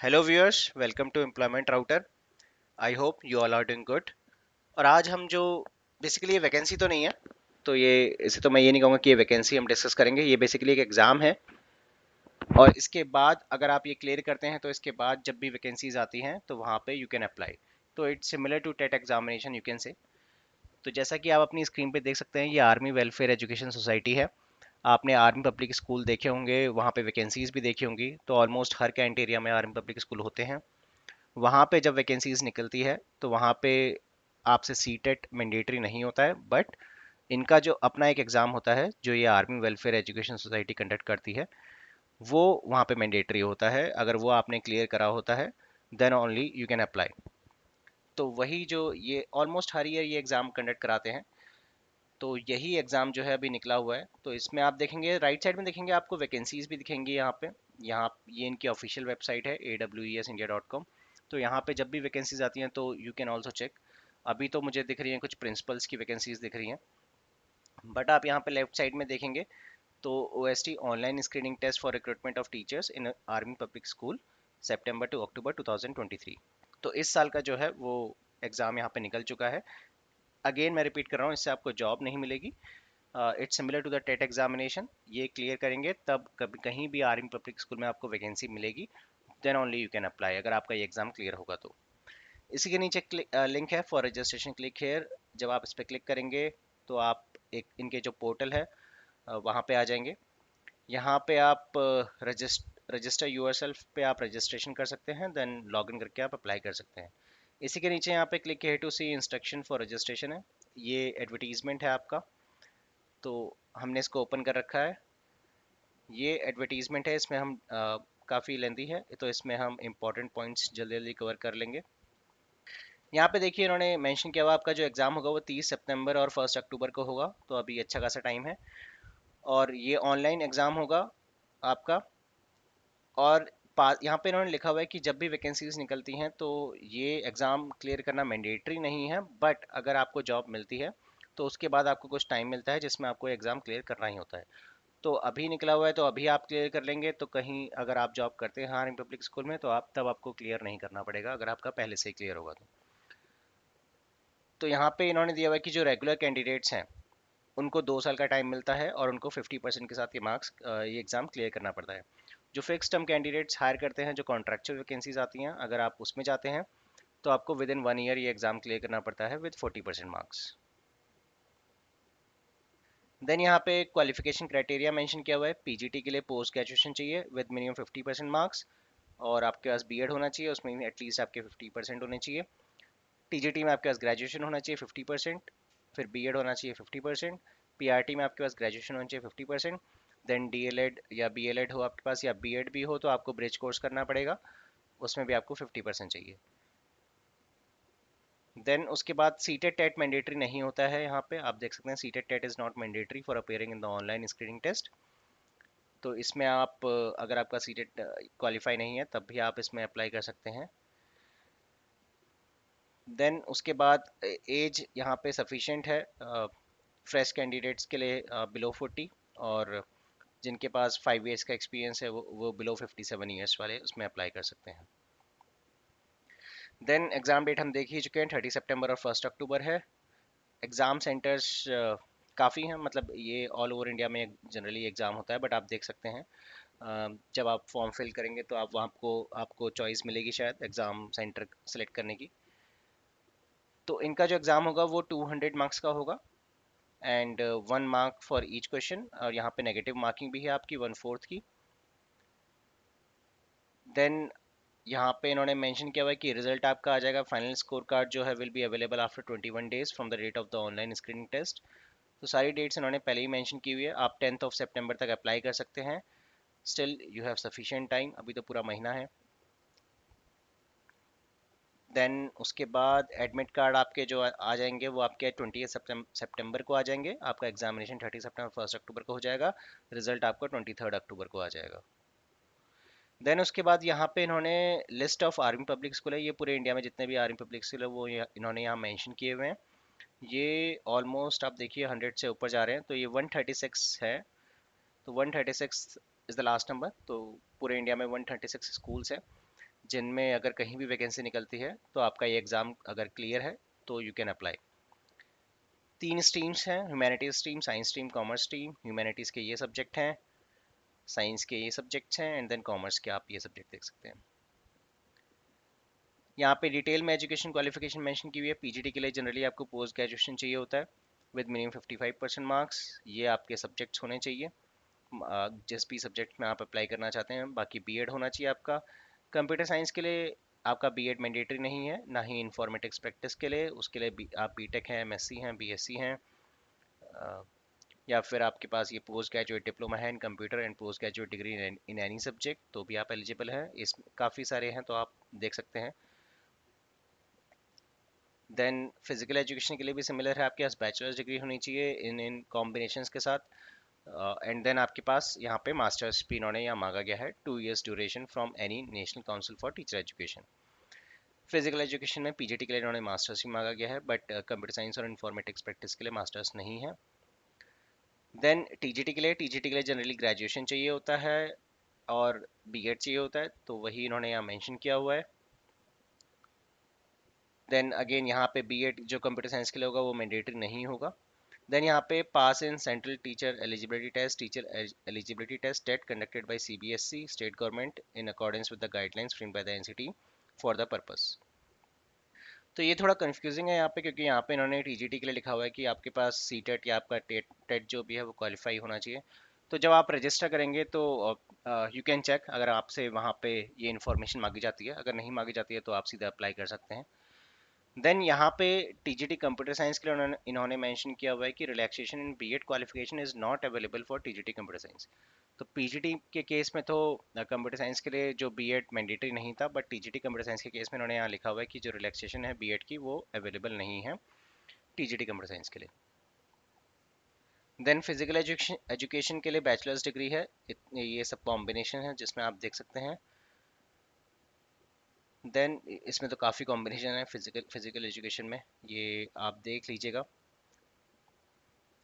Hello viewers, welcome to employment router. I hope you all are doing good. और आज हम जो basically ये वैकेंसी तो नहीं है, तो ये इसे तो मैं ये नहीं कहूँगा कि ये वैकेंसी हम डिस्कस करेंगे। ये बेसिकली एक एग्ज़ाम है और इसके बाद अगर आप ये क्लियर करते हैं तो इसके बाद जब भी वैकेंसीज आती हैं तो वहाँ पे यू कैन अप्लाई। तो it's similar to TET examination you can say. तो जैसा कि आप अपनी स्क्रीन पे देख सकते हैं, ये आर्मी वेलफेयर एजुकेशन सोसाइटी है। आपने आर्मी पब्लिक स्कूल देखे होंगे, वहाँ पे वैकेंसीज भी देखी होंगी। तो ऑलमोस्ट हर कैंट एरिया में आर्मी पब्लिक स्कूल होते हैं। वहाँ पे जब वैकेंसीज निकलती है तो वहाँ पे आपसे सी टेट मैंडेटरी नहीं होता है, बट इनका जो अपना एक एग्ज़ाम होता है जो ये army welfare education society conduct करती है, वो वहाँ पे मैंडेटरी होता है। अगर वो आपने क्लियर करा होता है then only you can apply. तो वही जो ये ऑलमोस्ट हर ईयर ये एग्ज़ाम कंडक्ट कराते हैं, तो यही एग्ज़ाम जो है अभी निकला हुआ है। तो इसमें आप देखेंगे राइट साइड में देखेंगे आपको वैकेंसीज भी दिखेंगी यहाँ पे। यहाँ ये इनकी ऑफिशियल वेबसाइट है aweindia.com। तो यहाँ पे जब भी वैकेंसीज आती हैं तो यू कैन ऑल्सो चेक। अभी तो मुझे दिख रही हैं कुछ प्रिंसिपल्स की वैकेंसीज दिख रही हैं, बट आप यहाँ पे लेफ्ट साइड में देखेंगे तो OST online screening test for recruitment of teachers in army public school September to October 2023। तो इस साल का जो है वो एग्ज़ाम यहाँ पे निकल चुका है। अगेन मैं रिपीट कर रहा हूँ, इससे आपको जॉब नहीं मिलेगी। It's similar to the TET examination. ये क्लियर करेंगे तब कभी कहीं भी आर्मी पब्लिक स्कूल में आपको वैकेंसी मिलेगी, then only you can apply, अगर आपका ये एग्जाम क्लियर होगा तो। इसी के नीचे लिंक है फॉर रजिस्ट्रेशन, क्लिक हेयर। जब आप इस पर क्लिक करेंगे तो आप एक इनके जो पोर्टल है वहाँ पे आ जाएंगे। यहाँ पे आप रजिस्टर यूर सेल्फ पे आप रजिस्ट्रेशन कर सकते हैं, देन लॉग इन करके आप अप्लाई कर सकते हैं। इसी के नीचे यहाँ पे click here to see instruction for registration है। ये एडवर्टीजमेंट है आपका, तो हमने इसको ओपन कर रखा है। ये एडवर्टीजमेंट है, इसमें हम काफ़ी लेंदी है, तो इसमें हम इंपॉर्टेंट पॉइंट्स जल्दी जल्दी कवर कर लेंगे। यहाँ पे देखिए इन्होंने मेंशन किया हुआ आपका जो एग्ज़ाम होगा वो 30 सितंबर और 1 अक्टूबर को होगा, तो अभी अच्छा खासा टाइम है। और ये ऑनलाइन एग्ज़ाम होगा आपका। और यहाँ पे इन्होंने लिखा हुआ है कि जब भी वैकेंसीज निकलती हैं तो ये एग्ज़ाम क्लियर करना मैंडेटरी नहीं है, बट अगर आपको जॉब मिलती है तो उसके बाद आपको कुछ टाइम मिलता है जिसमें आपको एग्ज़ाम क्लियर करना ही होता है। तो अभी निकला हुआ है तो अभी आप क्लियर कर लेंगे, तो कहीं अगर आप जॉब करते हैं आर्मी पब्लिक स्कूल में तो आप तब आपको क्लियर नहीं करना पड़ेगा, अगर आपका पहले से ही क्लियर होगा तो यहाँ पे इन्होंने दिया हुआ है कि जो रेगुलर कैंडिडेट्स हैं उनको 2 साल का टाइम मिलता है और उनको 50% के साथ ये मार्क्स ये एग्ज़ाम क्लियर करना पड़ता है। जो फिक्स टर्म कैंडिडेट्स हायर करते हैं, जो कॉन्ट्रैक्चुअल वैकेंसीज आती हैं, अगर आप उसमें जाते हैं तो आपको विद इन 1 ईयर ये एग्ज़ाम क्लियर करना पड़ता है विद 40% मार्क्स। देन यहाँ पे क्वालिफिकेशन क्राइटेरिया मेंशन किया हुआ है। पीजीटी के लिए पोस्ट ग्रेजुएशन चाहिए विद मिनिमम 50% मार्क्स, और आपके पास बीएड होना चाहिए, उसमें एटलीस्ट आपके 50% होने चाहिए। टीजीटी में आपके पास ग्रेजुएशन होना चाहिए 50%, फिर बीएड होना चाहिए 50%, पीआरटी में आपके पास ग्रेजुएशन होना चाहिए 50%, देन डीएलएड या बीएलएड हो आपके पास या बीएड भी हो तो आपको ब्रिज कोर्स करना पड़ेगा, उसमें भी आपको 50% चाहिए। देन उसके बाद सीटेड टेट मैंडेटरी नहीं होता है। यहाँ पे आप देख सकते हैं CTET TET is not mandatory for appearing in the online screening test. तो इसमें आप अगर आपका सीटेड क्वालिफाई नहीं है तब भी आप इसमें अप्लाई कर सकते हैं। देन उसके बाद एज यहाँ पे सफिशिएंट है फ्रेश कैंडिडेट्स के लिए बिलो 40, और जिनके पास 5 ईयर्स का एक्सपीरियंस है वो बिलो 57 ईयर्स वाले उसमें अप्लाई कर सकते हैं। देन एग्ज़ाम डेट हम देख ही चुके हैं, 30 सितंबर और 1 अक्टूबर है। एग्ज़ाम सेंटर्स काफ़ी हैं, मतलब ये ऑल ओवर इंडिया में जनरली एग्ज़ाम होता है, बट आप देख सकते हैं जब आप फॉर्म फिल करेंगे तो आप वहाँ आपको चॉइस मिलेगी शायद एग्ज़ाम सेंटर सेलेक्ट करने की। तो इनका जो एग्ज़ाम होगा वो 200 मार्क्स का होगा, and 1 mark for each question, और यहाँ पे नेगेटिव मार्किंग भी है आपकी 1/4 की। देन यहाँ पे इन्होंने मेंशन किया हुआ है कि रिजल्ट आपका आ जाएगा, फाइनल स्कोर कार्ड जो है will be available after 21 days from the date of the online screening test. तो सारी डेट्स इन्होंने पहले ही मेंशन की हुई है। आप 10 सितंबर तक अप्लाई कर सकते हैं। Still you have sufficient time, अभी तो पूरा महीना है। देन उसके बाद एडमिट कार्ड आपके जो आ जाएंगे वो आपके 20 सितंबर को आ जाएंगे। आपका एग्जामिनेशन 30 सितंबर 1 अक्टूबर को हो जाएगा। रिजल्ट आपका 23 अक्टूबर को आ जाएगा। देन उसके बाद यहाँ पे इन्होंने list of army public school है, ये पूरे इंडिया में जितने भी आर्मी पब्लिक स्कूल है वो इन्होंने यहाँ मेंशन किए हुए हैं। ये ऑलमोस्ट आप देखिए 100 से ऊपर जा रहे हैं, तो ये 136 है। तो 136 इज़ द लास्ट नंबर, तो पूरे इंडिया में 136 स्कूल्स हैं जिनमें अगर कहीं भी वैकेंसी निकलती है तो आपका ये एग्ज़ाम अगर क्लियर है तो यू कैन अप्लाई। 3 स्ट्रीम्स हैं, humanities stream, science stream, commerce stream. Humanities के ये सब्जेक्ट हैं, साइंस के ये सब्जेक्ट्स हैं, एंड देन कॉमर्स के आप ये सब्जेक्ट देख सकते हैं। यहाँ पे डिटेल में एजुकेशन क्वालिफिकेशन मेंशन की हुई है। पीजीटी के लिए जनरली आपको पोस्ट ग्रेजुएशन चाहिए होता है विद मिनिमम 55% मार्क्स। ये आपके सब्जेक्ट्स होने चाहिए जिस भी सब्जेक्ट में आप अप्लाई करना चाहते हैं। बाकी बीएड होना चाहिए आपका। कंप्यूटर साइंस के लिए आपका बीएड मैंडेटरी नहीं है, ना ही इंफॉर्मेटिक्स प्रैक्टिस के लिए। उसके लिए आप बीटेक हैं, एमएससी हैं, बीएससी हैं, अ, या फिर आपके पास ये पोस्ट ग्रेजुएट डिप्लोमा है इन computer and post graduate degree in any subject, तो भी आप एलिजिबल हैं। इस काफ़ी सारे हैं तो आप देख सकते हैं। देन फिजिकल एजुकेशन के लिए भी सिमिलर है, आपके पास बैचलर्स डिग्री होनी चाहिए इन इन कॉम्बिनेशंस के साथ। एंड देन आपके पास यहाँ पे मास्टर्स भी इन्होंने यहाँ मांगा गया है, 2 years duration from any national council for teacher education. Physical education में पीजीटी के लिए इन्होंने मास्टर्स ही मांगा गया है, बट कंप्यूटर साइंस और इन्फॉर्मेटिक्स प्रैक्टिस के लिए मास्टर्स नहीं है। देन टीजीटी के लिए जनरली ग्रेजुएशन चाहिए होता है और बीएड चाहिए होता है, तो वही इन्होंने यहाँ मेंशन किया हुआ है। देन अगेन यहाँ पे बीएड जो कंप्यूटर साइंस के लिए होगा वो मैंडेटरी नहीं होगा। देन यहाँ पे pass in central teacher eligibility test, teacher eligibility test TET conducted by CBSE state government in accordance with the guidelines framed by the NCT for the purpose. तो ये थोड़ा कंफ्यूजिंग है यहाँ पे, क्योंकि यहाँ पे इन्होंने टीजीटी के लिए लिखा हुआ है कि आपके पास सीटेट या आपका टेट टेट जो भी है वो क्वालिफाई होना चाहिए। तो जब आप रजिस्टर करेंगे तो यू कैन चेक, अगर आपसे वहाँ पे ये इन्फॉर्मेशन मांगी जाती है, अगर नहीं मांगी जाती है तो आप सीधा अप्लाई कर सकते हैं। देन यहाँ पे टीजीटी कंप्यूटर साइंस के लिए इन्होंने मेंशन किया हुआ है कि relaxation in BEd qualification is not available for TGT computer science. तो पीजीटी के केस में तो कंप्यूटर साइंस के लिए जो बीएड मैंडेटरी नहीं था, बट टीजीटी कंप्यूटर साइंस के केस में इन्होंने यहाँ लिखा हुआ है कि जो रिलैक्सेशन है बीएड की वो अवेलेबल नहीं है टीजीटी कंप्यूटर साइंस के लिए। देन फिजिकल एजुकेशन एजुकेशन के लिए बैचलर्स डिग्री है। ये सब कॉम्बिनेशन है जिसमें आप देख सकते हैं। देन इसमें तो काफ़ी कॉम्बिनेशन है फिजिकल एजुकेशन में, ये आप देख लीजिएगा।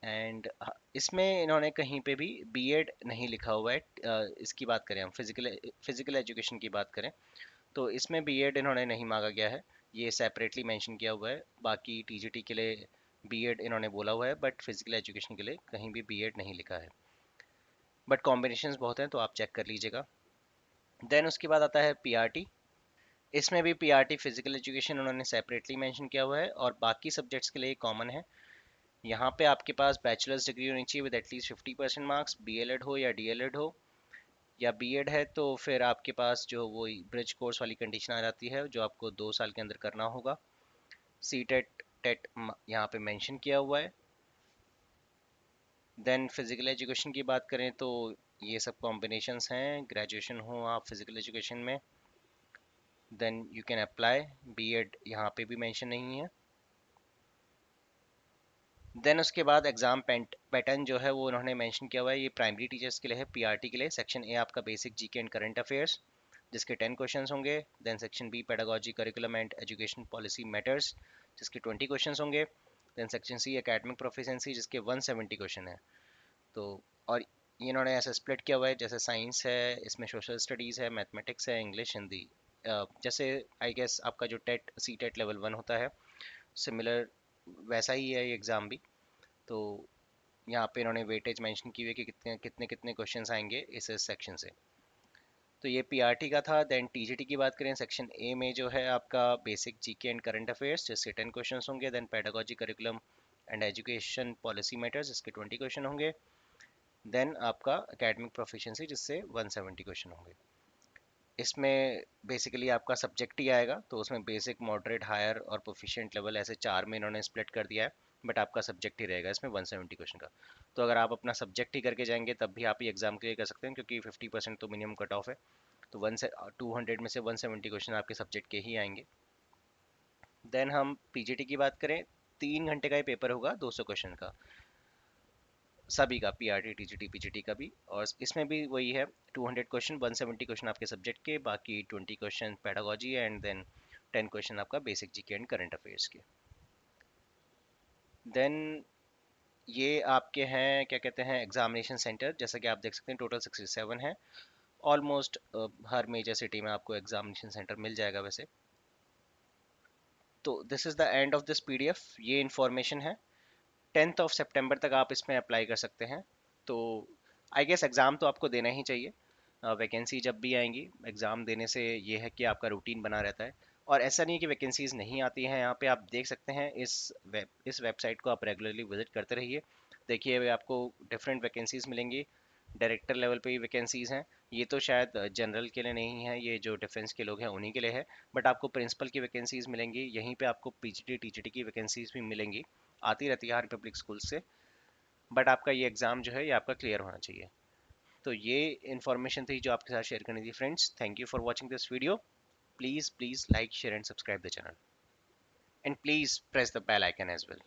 एंड इसमें इन्होंने कहीं पे भी बीएड नहीं लिखा हुआ है। इसकी बात करें, हम फिजिकल एजुकेशन की बात करें तो इसमें बीएड इन्होंने नहीं मांगा गया है, ये सेपरेटली मेंशन किया हुआ है। बाकी टीजीटी के लिए बीएड इन्होंने बोला हुआ है, बट फिजिकल एजुकेशन के लिए कहीं भी बीएड नहीं लिखा है। बट कॉम्बिनेशंस बहुत हैं तो आप चेक कर लीजिएगा। देन उसके बाद आता है पीआरटी। इसमें भी पीआरटी फिजिकल एजुकेशन उन्होंने सेपरेटली मेंशन किया हुआ है और बाकी सब्जेक्ट्स के लिए कॉमन है। यहाँ पे आपके पास बैचलर्स डिग्री होनी चाहिए विद एटलीस्ट 50% मार्क्स, बीएलएड हो या डीएलएड हो, या बीएड है तो फिर आपके पास जो वो ब्रिज कोर्स वाली कंडीशन आ जाती है जो आपको 2 साल के अंदर करना होगा। सी टेट टेट यहाँ पे मेंशन किया हुआ है। देन फिजिकल एजुकेशन की बात करें तो ये सब कॉम्बिनेशंस हैं, ग्रेजुएशन हो आप फिजिकल एजुकेशन में then you can apply. BEd यहाँ पे भी मेंशन नहीं है। देन उसके बाद एग्जाम पैटर्न जो है वो उन्होंने मेंशन किया हुआ है, ये प्राइमरी टीचर्स के लिए है। पीआरटी के लिए सेक्शन ए आपका basic GK and current affairs जिसके 10 क्वेश्चंस होंगे। Then section B pedagogy curriculum and education policy matters जिसके 20 क्वेश्चंस होंगे। Then section C academic proficiency जिसके 170 क्वेश्चन है। तो और ये इन्होंने ऐसा स्प्लिट किया हुआ है, जैसे साइंस है इसमें सोशल स्टडीज़ है, मैथमेटिक्स है, इंग्लिश, हिंदी। जैसे आई गेस आपका जो टेट सी टेट लेवल 1 होता है सिमिलर वैसा ही है ये एग्ज़ाम भी। तो यहाँ पे इन्होंने वेटेज मेंशन की हुई है कि कितने कितने कितने क्वेश्चंस आएंगे इस सेक्शन से। तो ये पीआरटी का था। देन टीजीटी की बात करें, सेक्शन ए में जो है आपका basic GK and current affairs जिससे 10 क्वेश्चंस होंगे। Then pedagogy curriculum and education policy matters जिसके 20 क्वेश्चन होंगे। देन आपका एकेडमिक प्रोफिशिएंसी जिससे 170 क्वेश्चन होंगे। इसमें बेसिकली आपका सब्जेक्ट ही आएगा, तो उसमें बेसिक मॉडरेट हायर और प्रोफिशिएंट लेवल ऐसे 4 में इन्होंने स्प्लिट कर दिया है। बट आपका सब्जेक्ट ही रहेगा इसमें 170 क्वेश्चन का। तो अगर आप अपना सब्जेक्ट ही करके जाएंगे तब भी आप ये एग्जाम क्लियर कर सकते हैं, क्योंकि 50% तो मिनिमम कट ऑफ है। तो 200 में से 170 क्वेश्चन आपके सब्जेक्ट के ही आएंगे। देन हम पीजीटी की बात करें, 3 घंटे का ये पेपर होगा, 200 क्वेश्चन का सभी का, पीआरटी टीजीटी पीजीटी का भी। और इसमें भी वही है, 200 क्वेश्चन, 170 क्वेश्चन आपके सब्जेक्ट के, बाकी 20 question pedagogy and then 10 question आपका basic GK and current affairs के। देन ये आपके हैं क्या कहते हैं एग्जामिनेशन सेंटर, जैसा कि आप देख सकते हैं टोटल 67 है। ऑलमोस्ट हर मेजर सिटी में आपको एग्जामिनेशन सेंटर मिल जाएगा वैसे। तो this is the end of this PDF. ये इंफॉर्मेशन है। 10th ऑफ सितंबर तक आप इसमें अप्लाई कर सकते हैं। तो आई गेस एग्ज़ाम तो आपको देना ही चाहिए। वैकेंसी जब भी आएंगी, एग्ज़ाम देने से ये है कि आपका रूटीन बना रहता है। और ऐसा नहीं है कि वैकेंसीज़ नहीं आती हैं, यहाँ पे आप देख सकते हैं। इस वेबसाइट को आप रेगुलरली विजिट करते रहिए। देखिए अभी आपको डिफरेंट वैकेंसीज़ मिलेंगी। डायरेक्टर लेवल पे भी वैकेंसीज़ हैं। ये तो शायद जनरल के लिए नहीं है, ये जो डिफेंस के लोग हैं उन्हीं के लिए है। बट आपको प्रिंसिपल की वैकेंसीज़ मिलेंगी, यहीं पे आपको पीजीटी टीजीटी की वैकेंसीज़ भी मिलेंगी। आती रहती है हर पब्लिक स्कूल से। बट आपका ये एग्ज़ाम जो है ये आपका क्लियर होना चाहिए। तो ये इन्फॉर्मेशन थी जो आपके साथ शेयर करनी थी friends. Thank you for watching this video. Please please like share and subscribe the channel, and please press the bell icon as well.